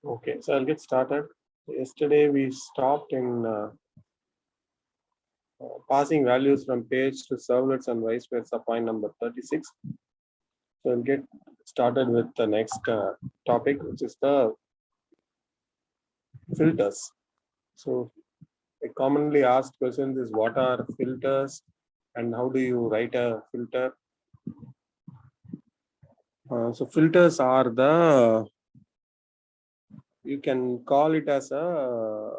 Okay, so I'll get started. Yesterday we stopped in passing values from page to servlets and vice versa, point number 36. So I'll get started with the next topic, which is the filters. So a commonly asked questions is what are filters and how do you write a filter? So filters are you can call it as a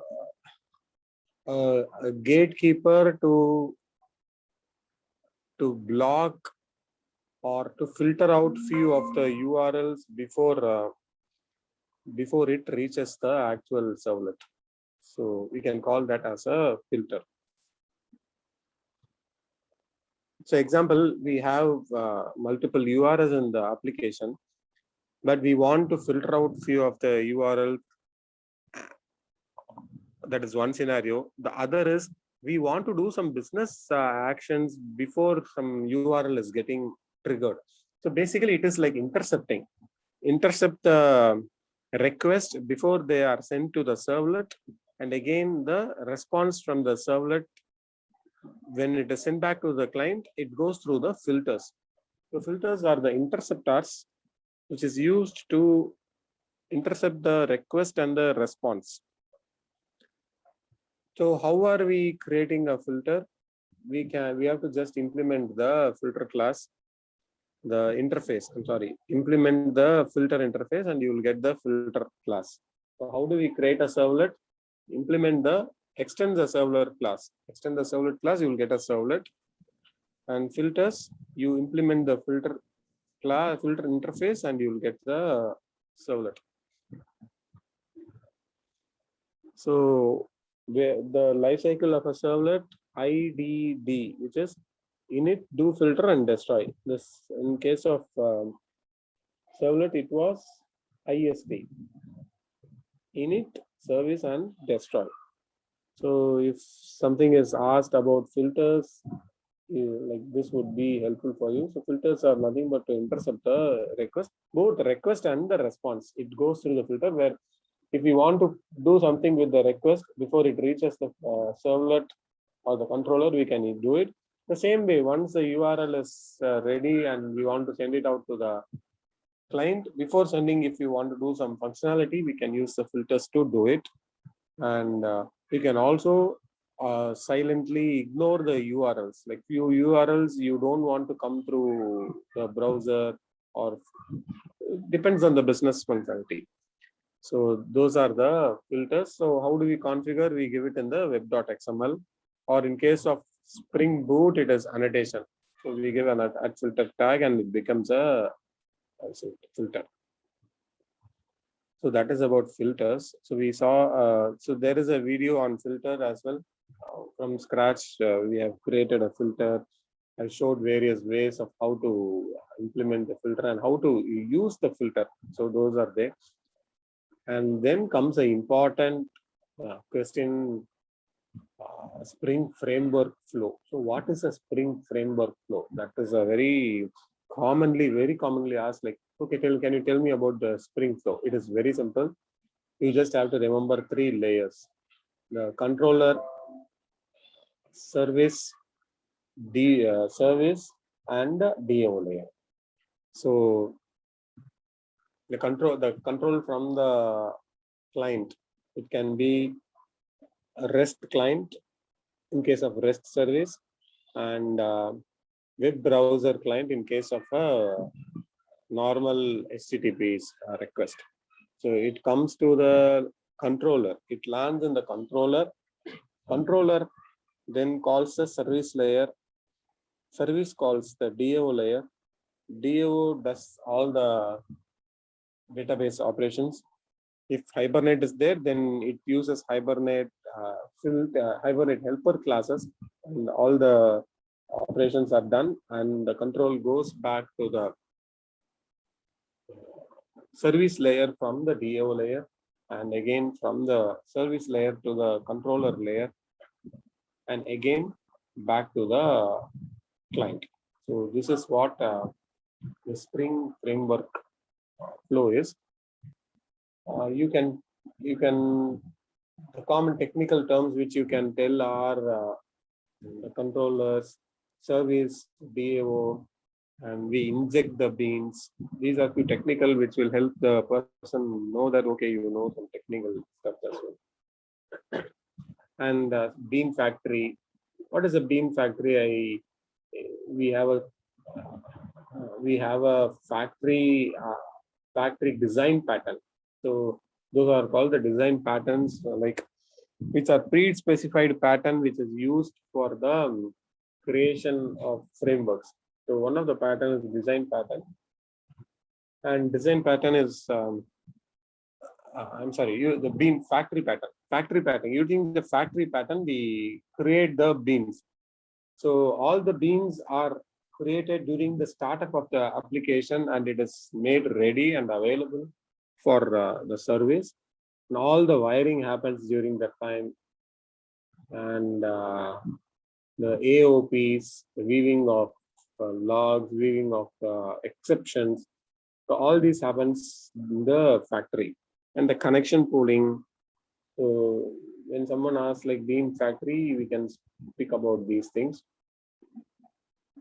gatekeeper to block or to filter out few of the URLs before it reaches the actual servlet. So we can call that as a filter. So example, we have multiple URLs in the application, but we want to filter out few of the URL. That is one scenario. The other is we want to do some business actions before some URL is getting triggered. So basically it is like intercept the request before they are sent to the servlet, and again the response from the servlet when it is sent back to the client, it goes through the filters. The filters are the interceptors which is used to intercept the request and the response. So how are we creating a filter? We have to just implement the filter class, the interface. Implement the filter interface and you will get the filter class. So how do we create a servlet? Implement the extend the servlet class. Extend the servlet class, you will get a servlet. And filters, you implement the filter class, filter interface, and you will get the servlet. So the life cycle of a servlet, IDD, which is init, do, filter, and destroy. This in case of servlet, it was ISD, init, service, and destroy. So if something is asked about filters, like this would be helpful for you. So filters are nothing but to intercept the request, both the request and the response. It goes through the filter where if we want to do something with the request before it reaches the servlet or the controller, we can do it. The same way, once the URL is ready and we want to send it out to the client, before sending, if you want to do some functionality, we can use the filters to do it. And we can also silently ignore the URLs. Like few URLs you don't want to come through the browser, or depends on the business functionality. So those are the filters. So how do we configure? We give it in the web.xml, or in case of Spring Boot, it is annotation. So we give an add filter tag and it becomes a filter. So that is about filters. So we saw, so there is a video on filter as well. From scratch, we have created a filter. I showed various ways of how to implement the filter and how to use the filter. So those are there. And then comes an important question, Spring Framework flow. So what is a Spring Framework flow? That is a very commonly asked, like, okay, can you tell me about the Spring flow? It is very simple. You just have to remember 3 layers: the controller, service, service, and the DAO layer. So the control from the client, it can be a REST client in case of REST service, and web browser client in case of a normal HTTP request. So it comes to the controller. It lands in the controller. Controller then calls the service layer. Service calls the DAO layer. DAO does all the database operations. If Hibernate is there, then it uses Hibernate Hibernate helper classes, and all the operations are done, and the control goes back to the service layer from the DAO layer, and again from the service layer to the controller layer, and again back to the client. So this is what the Spring Framework flow is. you can the common technical terms which you can tell are the controllers, service, DAO, and we inject the beans. These are few technical which will help the person know that okay, you know some technical stuff as well. And bean factory. What is a bean factory? We have a factory design pattern. So those are called the design patterns, like which are pre-specified pattern which is used for the creation of frameworks. So one of the pattern is design pattern, and design pattern is I'm sorry, the bean factory pattern. Factory pattern. Using the factory pattern, we create the beans. So all the beans are created during the startup of the application, and it is made ready and available for the service. And all the wiring happens during that time, and the AOPs, the weaving of logs, weaving of exceptions. So all this happens in the factory, and the connection pooling. So when someone asks like beam factory, we can speak about these things.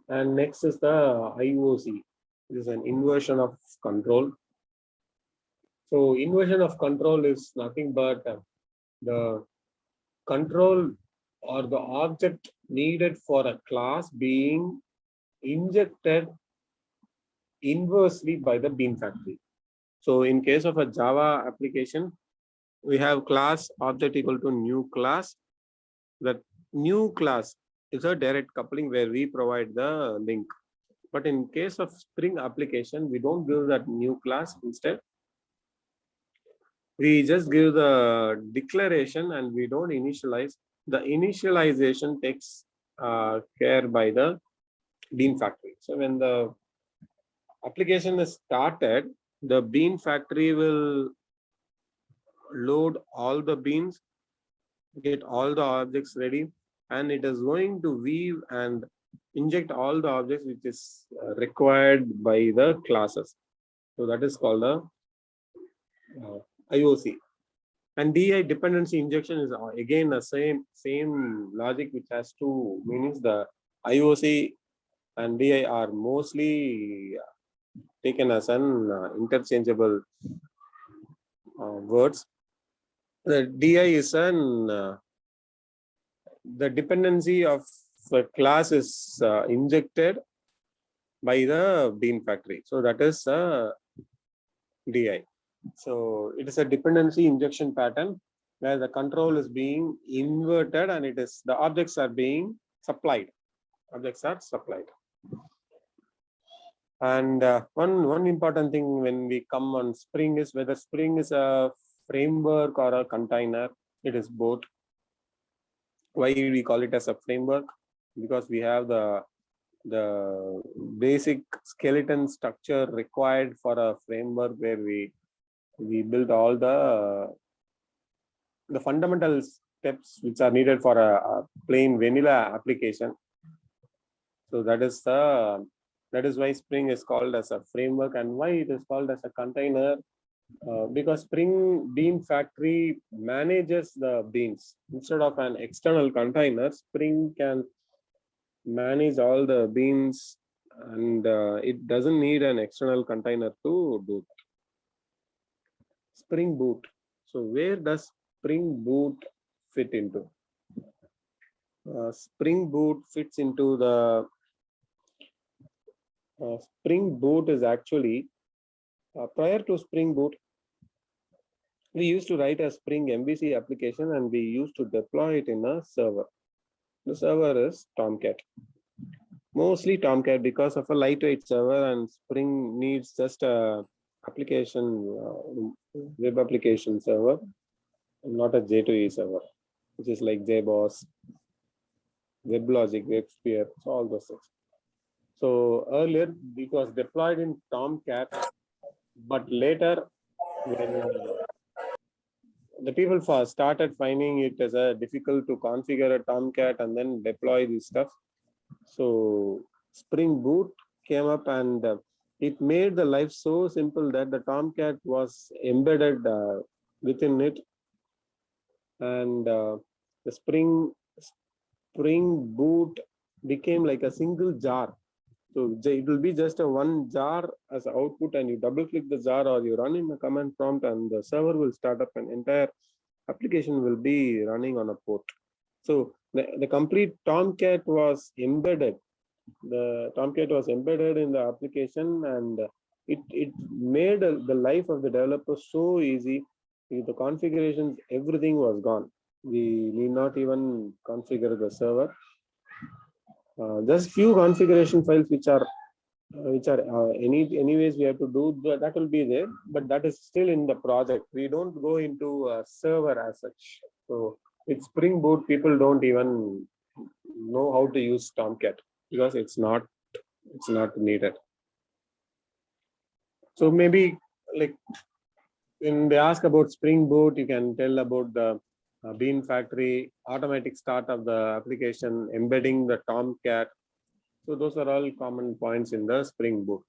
And next is the IOC. This is an inversion of control. So inversion of control is nothing but the control or the object needed for a class being injected inversely by the bean factory. So in case of a Java application, we have class object equal to new class. That new class is a direct coupling where we provide the link. But in case of Spring application, we don't give that new class. Instead, we just give the declaration and we don't initialize. The initialization takes care by the bean factory. So when the application is started, the bean factory will load all the beans, get all the objects ready, and it is going to weave and inject all the objects which is required by the classes. So that is called the IOC. And DI dependency injection is again the same logic which has two meanings. The IOC and DI are mostly taken as an interchangeable words. The DI is an the dependency of the class is injected by the bean factory. So that is DI. So it is a dependency injection pattern where the control is being inverted and it is the objects are being supplied. Objects are supplied. And one important thing when we come on Spring is whether Spring is a framework or a container. It is both. Why we call it as a framework? Because we have the basic skeleton structure required for a framework where we build all the fundamental steps which are needed for a plain vanilla application. So that is why Spring is called as a framework, and why it is called as a container. Because Spring Bean Factory manages the beans. Instead of an external container, Spring can manage all the beans, and it doesn't need an external container to do that. Spring Boot. So where does Spring Boot fit into? Spring Boot fits into the Spring Boot is actually prior to Spring Boot, we used to write a Spring MVC application and we used to deploy it in a server. The server is Tomcat. Mostly Tomcat because of a lightweight server, and Spring needs just a application, web application server, not a J2E server, which is like JBoss, WebLogic, WebSphere, so all those things. So earlier it was deployed in Tomcat, but later when the people started finding it as a difficult to configure a Tomcat and then deploy this stuff. So Spring Boot came up, and it made the life so simple that the Tomcat was embedded within it, and the Spring Boot became like a single jar. So it will be just a one jar as output, and you double click the jar or you run in the command prompt, and the server will start up, an entire application will be running on a port. So the complete Tomcat was embedded. The Tomcat was embedded in the application, and it made the life of the developer so easy. With the configurations, everything was gone. We need not even configure the server. Just few configuration files which are anyways we have to do, that will be there, but that is still in the project. We don't go into a server as such. So with Spring Boot, people don't even know how to use Tomcat because it's not needed. So maybe like when they ask about Spring Boot, you can tell about the Bean Factory, automatic start of the application, embedding the Tomcat. So those are all common points in the Spring Boot.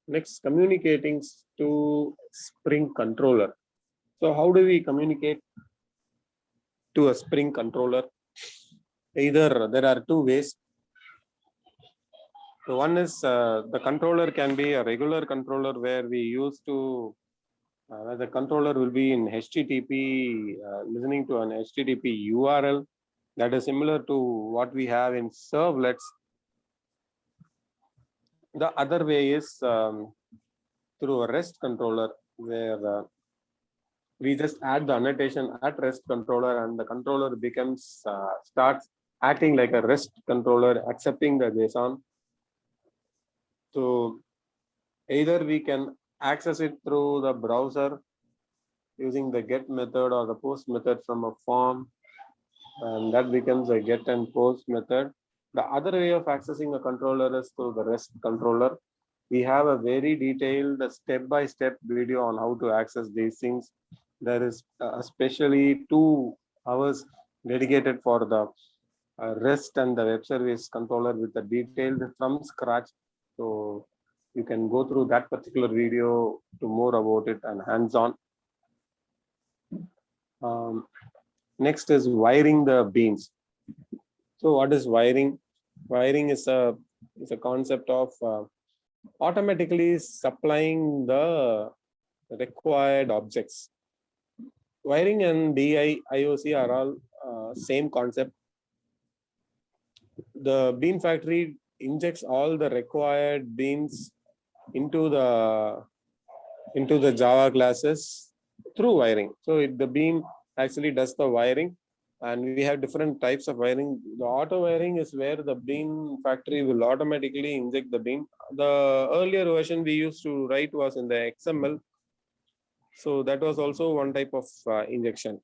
Next, communicating to Spring controller. So how do we communicate to a Spring controller? Either there are two ways. So one is the controller can be a regular controller where we used to, the controller will be in HTTP, listening to an HTTP URL that is similar to what we have in servlets. The other way is through a REST controller where we just add the annotation at REST controller, and the controller becomes starts acting like a REST controller, accepting the JSON. So either we can access it through the browser using the get method or the post method from a form, and that becomes a get and post method. The other way of accessing a controller is through the REST controller. We have a very detailed step-by-step video on how to access these things. There is especially 2 hours dedicated for the REST and the web service controller with the detailed from scratch. So you can go through that particular video to more about it and hands-on. Next is wiring the beans. So what is wiring? Wiring is a concept of automatically supplying the required objects. Wiring and DI/IOC are all same concept. The Bean Factory injects all the required beans into the Java classes through wiring. So the Bean actually does the wiring, and we have different types of wiring. The auto wiring is where the Bean Factory will automatically inject the bean. The earlier version we used to write was in the XML. So that was also one type of injection.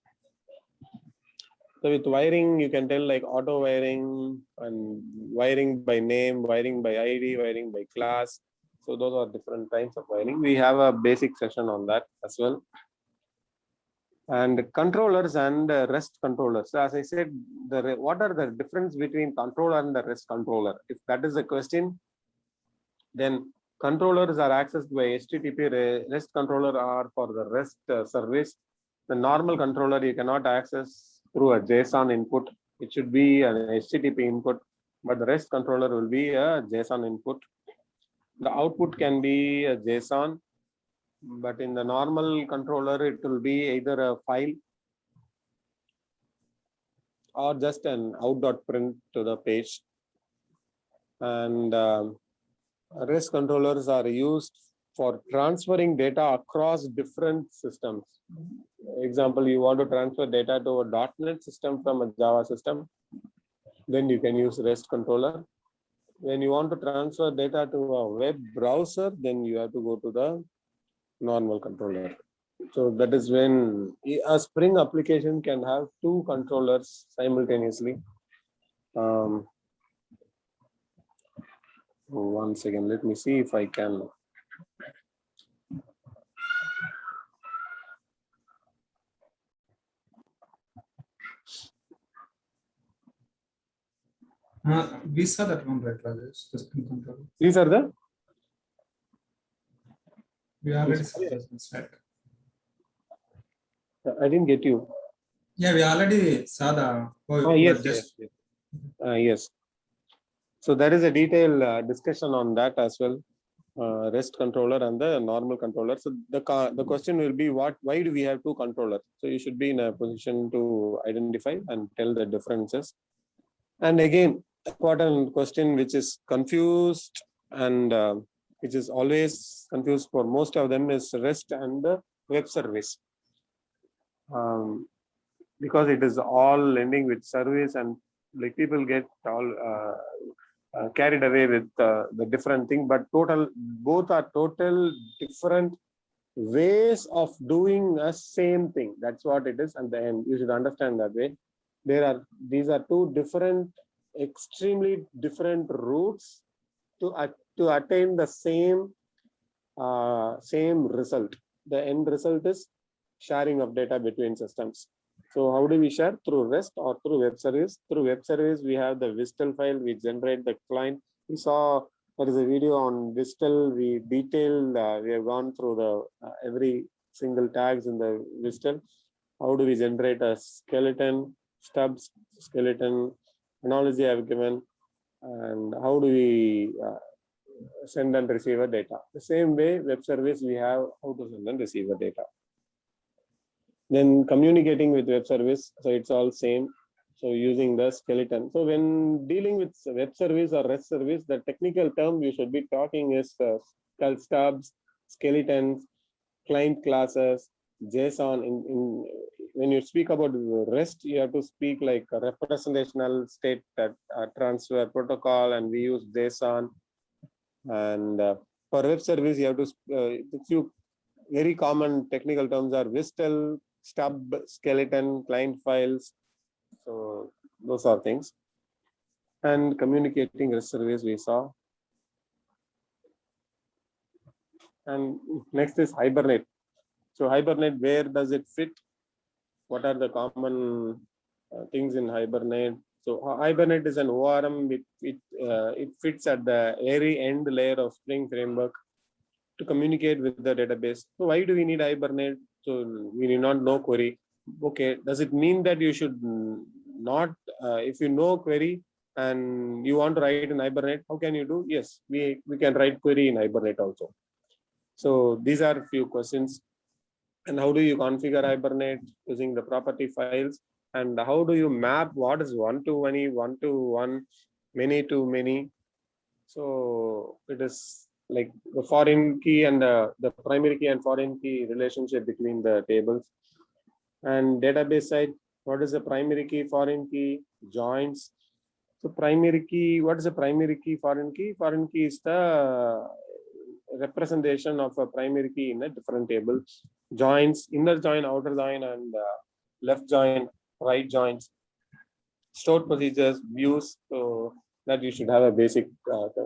So with wiring, you can tell like auto wiring and wiring by name, wiring by ID, wiring by class. So those are different types of wiring. We have a basic session on that as well. And controllers and REST controllers. So as I said, what are the difference between controller and the REST controller? If that is the question, then controllers are accessed by HTTP. REST controller are for the REST service. The normal controller you cannot access through a JSON input. It should be an HTTP input, but the REST controller will be a JSON input. The output can be a JSON, but in the normal controller, it will be either a file or just an out.print to the page. And REST controllers are used for transferring data across different systems. Example, you want to transfer data to a .NET system from a Java system, then you can use REST controller. When you want to transfer data to a web browser, then you have to go to the normal controller. So that is when a Spring application can have 2 controllers simultaneously. One second, let me see if I can. We saw that one, right, Rajesh? System control. These are the. We already saw this, right? I didn't get you. Yeah, we already saw the. Yes, just. yes, yes. So there is a detailed discussion on that as well. REST controller and the normal controller. So the question will be why do we have two controllers? So you should be in a position to identify and tell the differences. And again, important question which is confused and which is always confused for most of them is REST and the web service. Because it is all ending with service and like people get all carried away with the different thing, but both are total different ways of doing a same thing. That's what it is. And then you should understand that way. These are two different, extremely different routes to attain the same result. The end result is sharing of data between systems. So how do we share? Through REST or through web service? Through web service, we have the WSDL file, we generate the client. We saw there is a video on WSDL. We detailed, we have gone through the every single tags in the WSDL. How do we generate a skeleton, stubs, skeleton, analogy I have given, and how do we send and receive a data? The same way, web service, we have how to send and receive a data. Then communicating with web service, so it's all same. So using the skeleton. So when dealing with web service or REST service, the technical term you should be talking is stubs, skeletons, client classes, JSON. When you speak about REST, you have to speak like a representational state transfer protocol, and we use JSON. And for web service, you have to a few very common technical terms are WSDL, stub, skeleton, client files. So those are things. And communicating REST service we saw. And next is Hibernate. So Hibernate, where does it fit? What are the common things in Hibernate? So Hibernate is an ORM. It fits at the very end layer of Spring Framework to communicate with the database. So why do we need Hibernate? So we need not know query. Okay, does it mean that you should not, if you know query and you want to write in Hibernate, how can you do? Yes, we can write query in Hibernate also. So these are a few questions. And how do you configure Hibernate using the property files? And how do you map what is one to many, many to many? So it is like the foreign key and the primary key and foreign key relationship between the tables. And database side, what is the primary key, foreign key, joins? So primary key, what is the primary key, foreign key? Foreign key is the representation of a primary key in a different table. Joins, inner join, outer join, and left join, right joins. Stored procedures, views, so that you should have a basic.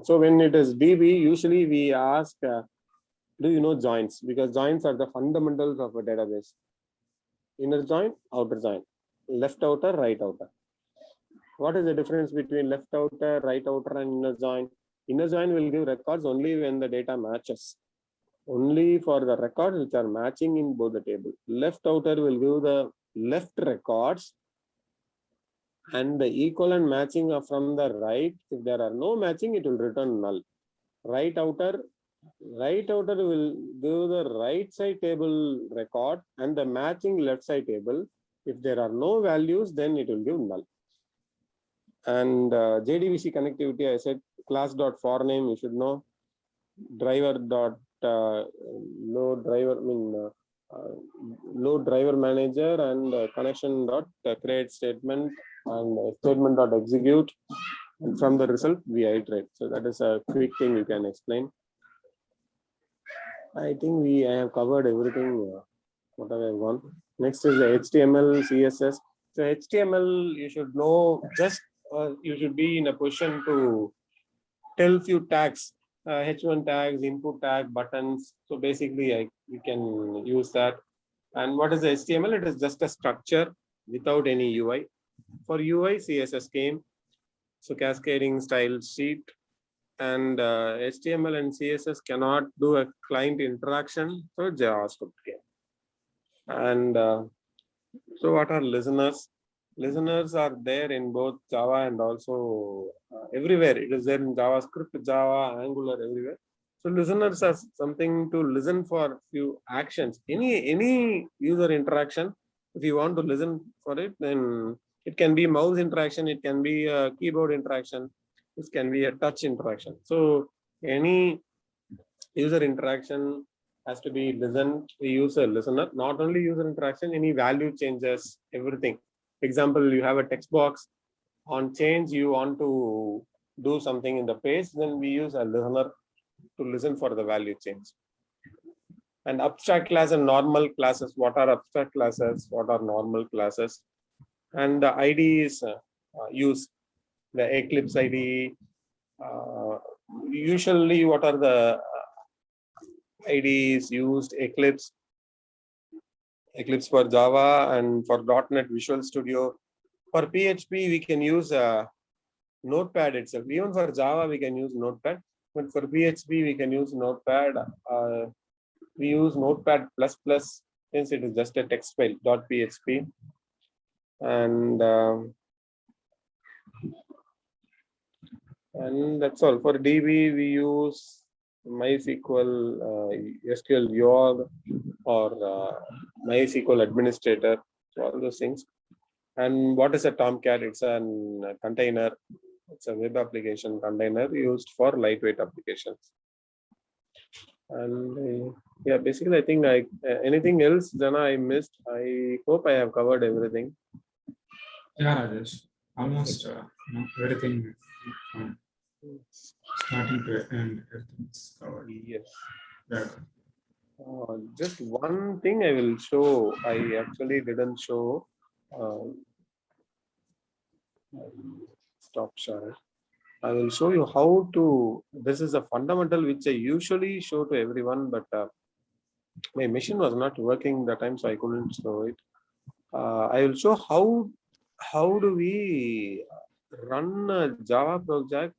So when it is DB, usually we ask, do you know joins? Because joins are the fundamentals of a database. Inner join, outer join, left outer, right outer. What is the difference between left outer, right outer, and inner join? Inner join will give records only when the data matches. Only for the records which are matching in both the table. Left outer will give the left records and the equivalent matching from the right. If there are no matching, it will return null. Right outer will give the right side table record and the matching left side table. If there are no values, then it will give null. And JDBC connectivity, I said class.forName, you should know. Driver dot load driver manager and connection dot create statement and statement dot execute, and from the result we iterate. So that is a quick thing you can explain. I think I have covered everything. What have I gone? Next is the HTML, CSS. So HTML, you should know just you should be in a position to tell few tags. H1 tags, input tag, buttons. So basically, we can use that. And what is the HTML? It is just a structure without any UI. For UI, CSS came. So cascading style sheet, and HTML and CSS cannot do a client interaction, so JavaScript can. And so what are listeners? Listeners are there in both Java and also everywhere. It is there in JavaScript, Java, Angular, everywhere. So listeners are something to listen for few actions. Any user interaction, if you want to listen for it, then it can be mouse interaction, it can be a keyboard interaction, it can be a touch interaction. So any user interaction has to be listened, the user listener, not only user interaction, any value changes, everything. Example, you have a text box on change, you want to do something in the page, then we use a listener to listen for the value change. And abstract class and normal classes, what are abstract classes, what are normal classes? And the IDs use the Eclipse ID. Usually, what are the IDs used? Eclipse for Java, and for .NET Visual Studio. For PHP, we can use Notepad itself. Even for Java, we can use Notepad. But for PHP, we can use Notepad. We use Notepad++, since it is just a text file, .php. And that's all. For DB, we use MySQL, SQL Yog, or MySQL Administrator, so all those things. And what is a Tomcat? It's a container. It's a web application container used for lightweight applications. And yeah, basically, I think anything else, Jana, I missed. I hope I have covered everything. Yeah, Rajesh. Almost everything from starting to end, everything's covered. Yes. Yeah. Just one thing I will show. I actually didn't show. Stop share. I will show you how to. This is a fundamental which I usually show to everyone, but my machine was not working that time, so I couldn't show it. I will show how do we run a Java project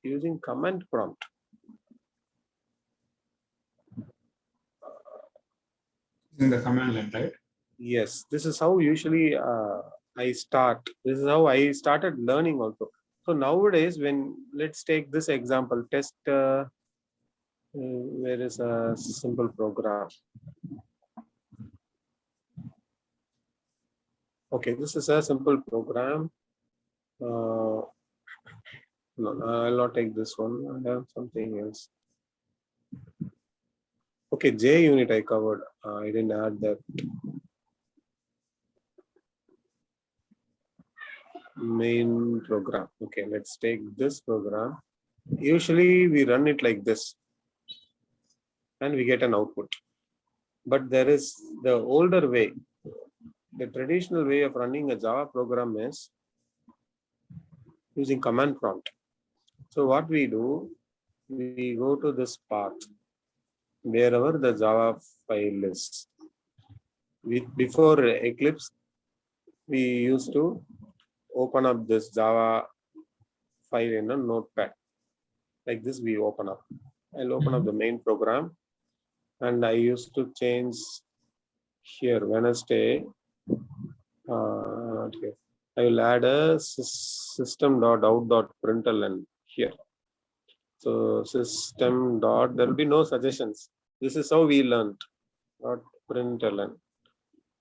using command prompt. In the command line, right? Yes, this is how usually I start. This is how I started learning also. So nowadays, let's take this example, test, where is a simple program. Okay, this is a simple program. No, I'll not take this one. I have something else. Okay, JUnit I covered. I didn't add that. Main program. Okay, let's take this program. Usually we run it like this and we get an output. But there is the older way. The traditional way of running a Java program is using command prompt. So what we do, we go to this path, wherever the Java file is. Before Eclipse, we used to open up this Java file in a notepad. Like this, we open up. I'll open up the main program, and I used to change here Wednesday. Okay. I will add a system.out.println here. So system dot, there will be no suggestions. This is how we learned. .println.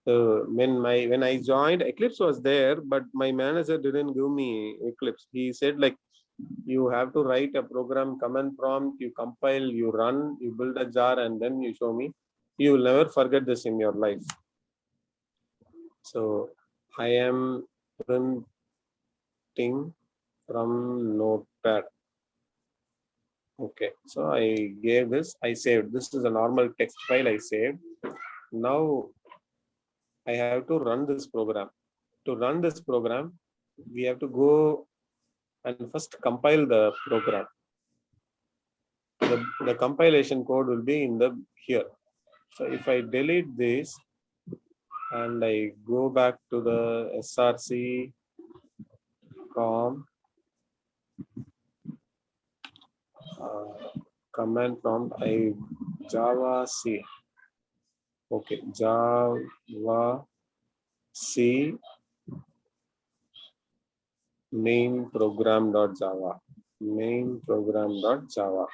So when I joined, Eclipse was there, but my manager didn't give me Eclipse. He said like, you have to write a program command prompt, you compile, you run, you build a jar, and then you show me. You will never forget this in your life. So I am printing from Notepad. Okay, so I gave this, I saved. This is a normal text file I saved. Now I have to run this program. To run this program, we have to go and first compile the program. The compilation code will be in here. So if I delete this and I go back to the src com Command prompt I Java C. Okay, Java C main program.java. Main program.java.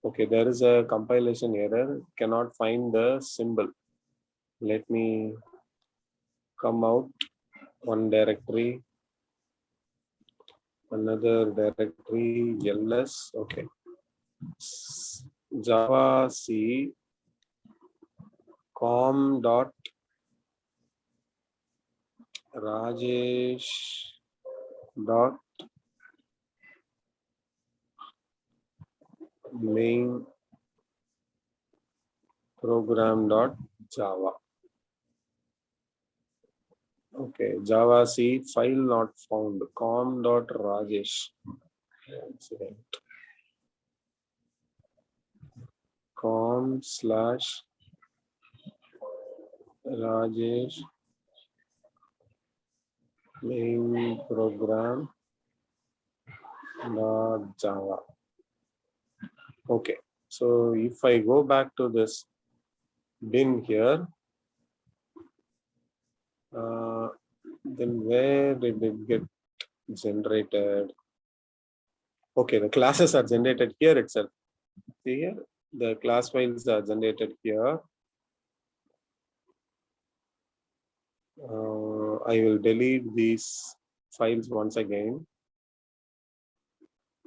Okay, there is a compilation error. Cannot find the symbol. Let me come out one directory, another directory, ls. Okay. Java C com dot Rajesh dot main program dot Java. Okay, Java C file not found. Com dot Rajesh. Incident. Com slash Rajesh main program dot Java. Okay, so if I go back to this bin here, then where did it get generated? Okay, the classes are generated here itself. See here, the class files are generated here. I will delete these files once again.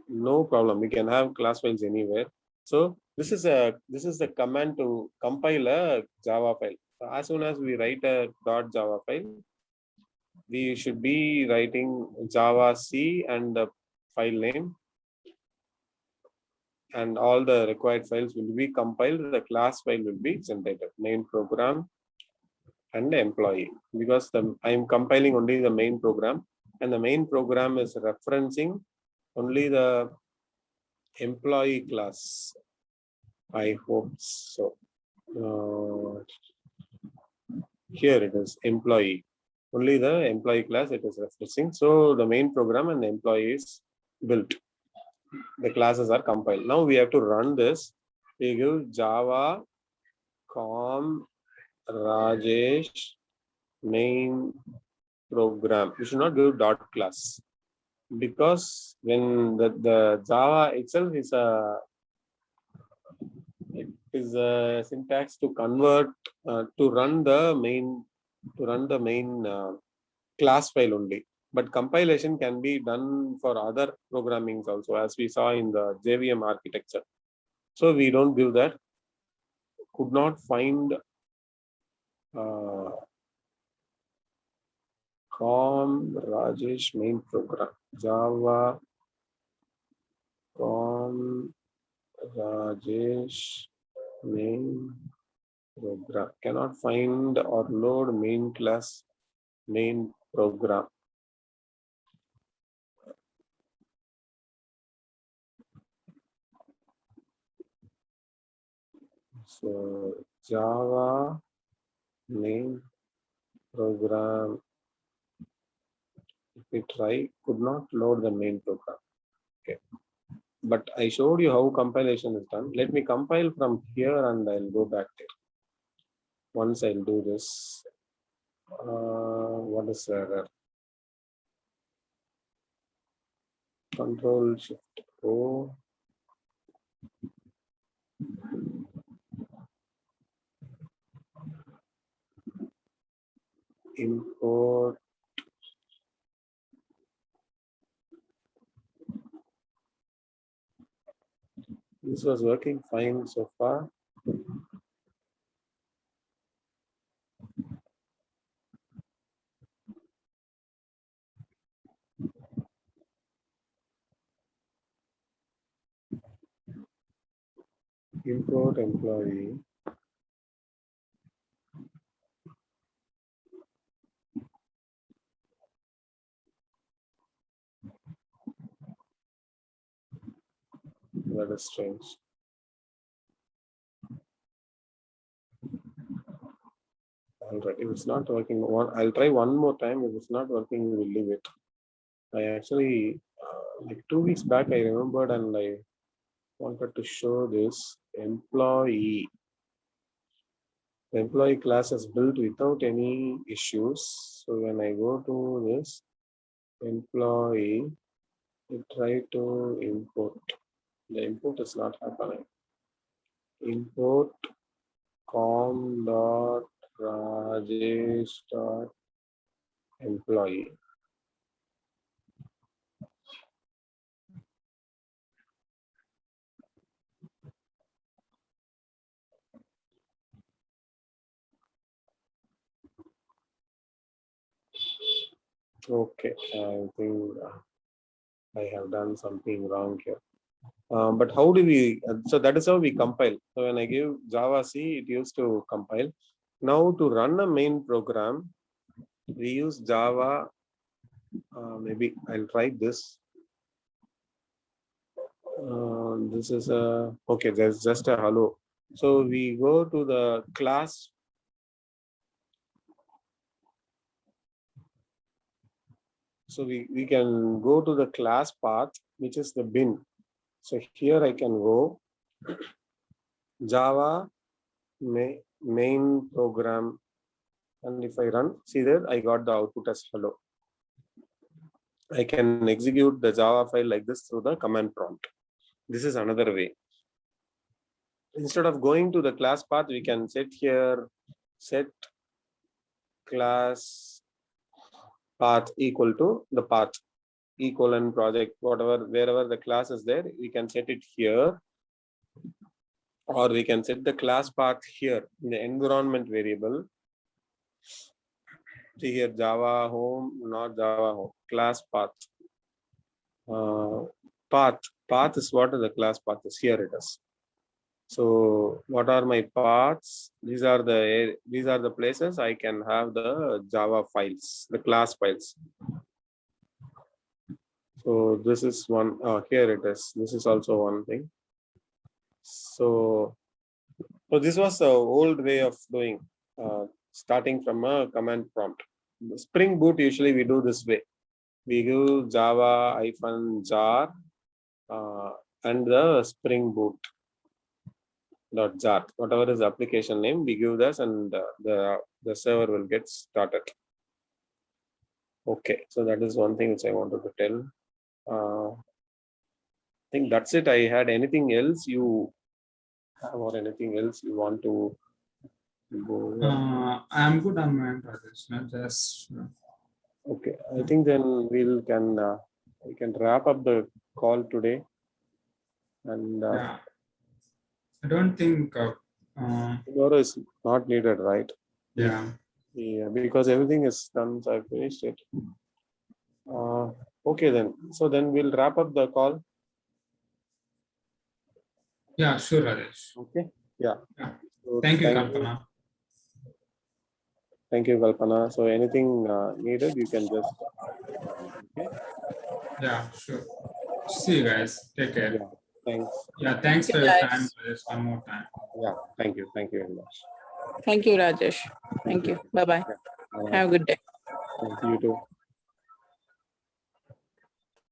No problem. We can have class files anywhere. So this is the command to compile a Java file. So as soon as we write a .java file, we should be writing Java C and the file name, and all the required files will be compiled. The class file will be generated. Main program and employee, because I am compiling only the main program, and the main program is referencing only the employee class. I hope so. Here it is employee. Only the employee class it is referencing. So the main program and the employee is built. The classes are compiled. Now we have to run this. We give Java com Rajesh main program. We should not give dot class, because when the Java itself is a syntax to convert to run the main class file only. But compilation can be done for other programmings also, as we saw in the JVM architecture. So we don't give that. Could not find com Rajesh main program. Java com Rajesh main program. Cannot find or load main class main program. So Java main program. If we try, could not load the main program. Okay. But I showed you how compilation is done. Let me compile from here and I'll go back there. Once I'll do this, what is the error? Control Shift O. Import. This was working fine so far. Import employee. That is strange. All right, if it's not working, I'll try one more time. If it's not working, we'll leave it. I actually like 2 weeks back I remembered and I wanted to show this employee. The employee class is built without any issues. So when I go to this employee, I try to import. The import is not happening. Import com dot rajesh dot employee. Okay, I think I have done something wrong here. But how do we, so that is how we compile. So when I give Java C, it used to compile. Now to run a main program, we use Java, maybe I'll try this. This is a, okay, there's just a hello. So we go to the class. So we can go to the class path, which is the bin. So here I can go Java main program. And if I run, see there, I got the output as hello. I can execute the Java file like this through the command prompt. This is another way. Instead of going to the class path, we can set here, set class path equal to the path, equivalent project, whatever, wherever the class is there, we can set it here. Or we can set the class path here in the environment variable. See here, Java home, not Java home, class path. Path is what the class path is. Here it is. So what are my paths? These are the places I can have the Java files, the class files. So this is one. Here it is. This is also one thing. So this was the old way of doing, starting from a command prompt. The Spring Boot, usually we do this way. We give Java -jar and the Spring Boot .jar, whatever is the application name, we give this, and the server will get started. Okay, so that is one thing which I wanted to tell. I think that's it. I had anything else you have or anything else you want to go? I'm good on my end, Rajesh. Not just Okay, I think then we can wrap up the call today. And yeah. I don't think tomorrow is not needed, right? yeah. Yeah, because everything is done, so I finished it. Okay then. So then we'll wrap up the call. Yeah, sure, Rajesh. Okay. Yeah. Yeah. So Thank you, Kalpana. Thank you, Kalpana. So anything needed, you can just. Okay. Yeah, sure. See you guys. Take care. Yeah. Thanks. Yeah, thanks for your time, Rajesh. One more time. Yeah. Thank you. Thank you very much. Thank you, Rajesh. Thank you. Bye-bye. Yeah. Have a good day. Thank you too.